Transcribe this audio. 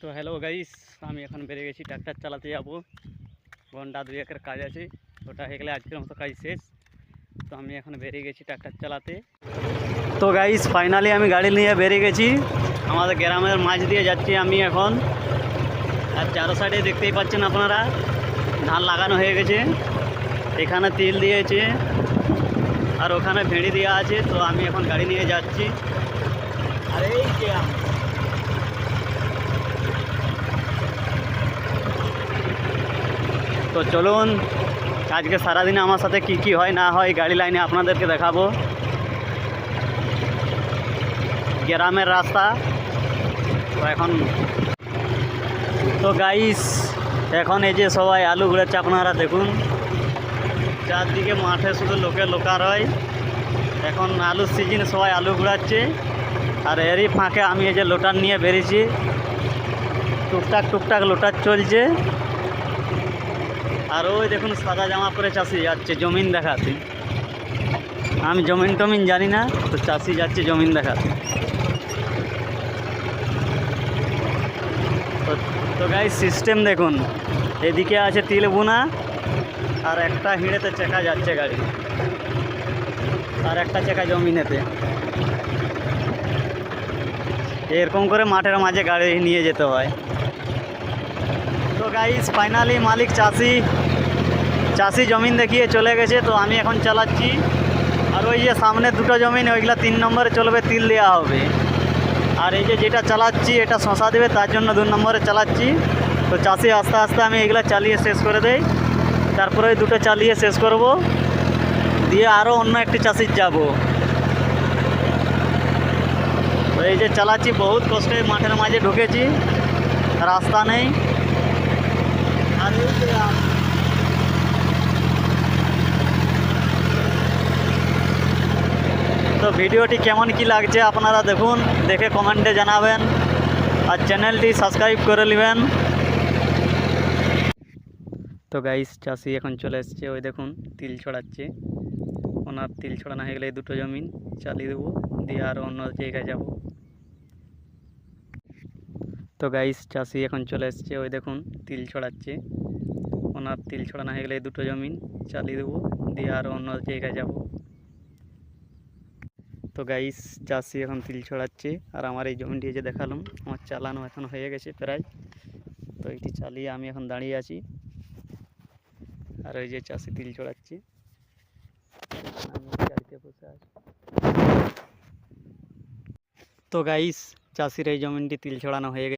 তো hello guys, আমি এখন বেরিয়ে গেছি ট্র্যাক্টর চালাতে যাব। ঘন্টা দুয়েকের কাজ আছে, ওটা হয়ে গেলে আজকের মতো কাজ শেষ। তো আমি এখন বেরিয়ে গেছি ট্র্যাক্টর চালাতে। তো গাইস ফাইনালি আমি গাড়ি নিয়ে বেরিয়ে গেছি। আমাদের গ্রামের মাঝ দিয়ে যাচ্ছি আমি এখন। আর চারো সাইডে দেখতেই পাচ্ছেন আপনারা, ধান লাগানো হয়ে গেছে। এখানে তিল দিয়েছে আর ওখানে ভেড়ি দেওয়া আছে। তো আমি এখন গাড়ি নিয়ে যাচ্ছি। আর এই যে তো চলুন আজকে সারাদিনে আমার সাথে কি কি হয় না হয় গাড়ি লাইনে আপনাদেরকে দেখাবো। গ্রামের রাস্তা তো গাইস এখন এই যে সবাই আলু ঘুরাচ্ছে, আপনারা দেখুন চারদিকে মাঠে শুধু লোকার হয়। এখন আলুর সিজনে সবাই আলু ঘুরাচ্ছে। আর এরই ফাঁকে আমি এই যে লোটার নিয়ে বেরিয়েছি, টুকটাক লোটার চলছে। আর ওই দেখুন সাদা জামা পরে চাষি যাচ্ছে জমিন দেখাতে। আমি জমিন টমিন জানি না, তো চাষি যাচ্ছে জমিন দেখাতে। তো গাইস সিস্টেম দেখুন, এদিকে আছে তিল বোনা আর একটা হিঁড়েতে চেকা যাচ্ছে গাড়ি, আর একটা চেকা জমিনেতে। এরকম করে মাঠের মাঝে গাড়ি নিয়ে যেতে হয়। তো গাইস ফাইনালি মালিক চাষি জমিন দেখিয়ে চলে গেছে। তো আমি এখন চালাচ্ছি। আর ওই যে সামনে দুটো জমিন, ওইগুলা 3 নম্বরে চলবে, তিল দেওয়া হবে। আর এই যে যেটা চালাচ্ছি এটা শশা দেবে, তার জন্য 2 নম্বরে চালাচ্ছি। তো চাষি আস্তে আস্তে আমি এগুলা চালিয়ে শেষ করে দেই, তারপরে ওই দুটো চালিয়ে শেষ করব, দিয়ে আরও অন্য একটি চাষির যাব। তো এই যে চালাচ্ছি, বহুত কষ্টে মাঠের মাঝে ঢুকেছি, রাস্তা নেই। আর এই যে তো ভিডিওটি কেমন কি লাগছে আপনারা দেখুন, দেখে কমেন্টে জানাবেন। আর চ্যানেলটি সাবস্ক্রাইব করে নেবেন। তো গাইস চাষি এখন চলে এসছে, ওই দেখুন তিল ছড়াচ্ছে। ওনার তিল ছড়ানো হয়ে গেলে এই দুটো জমিন চালিয়ে দেবো, দিয়ে আরও অন্য জায়গায় যাব। তো গাইস চাষি এখন চলে এসছে, ওই দেখুন তিল ছড়াচ্ছে। ওনার তিল ছড়ানো হয়ে গেলে এই দুটো জমিন চালিয়ে দেবো, দিয়ে আরও অন্য জায়গায় যাব। তো গাইস চাষি এখন তিল ছড়াচ্ছে, আর আমার এই জমিটি যে দেখালাম আমার চালানো এখন হয়ে গেছে প্রায়। তো এটি চালিয়ে আমি এখন দাঁড়িয়ে আছি, আর ওই যে চাষি তিল ছড়াচ্ছে, আমি গাড়িতে বসে আছি। তো গাইস চাষির এই জমিটি তিল ছড়ানো হয়ে গেছে।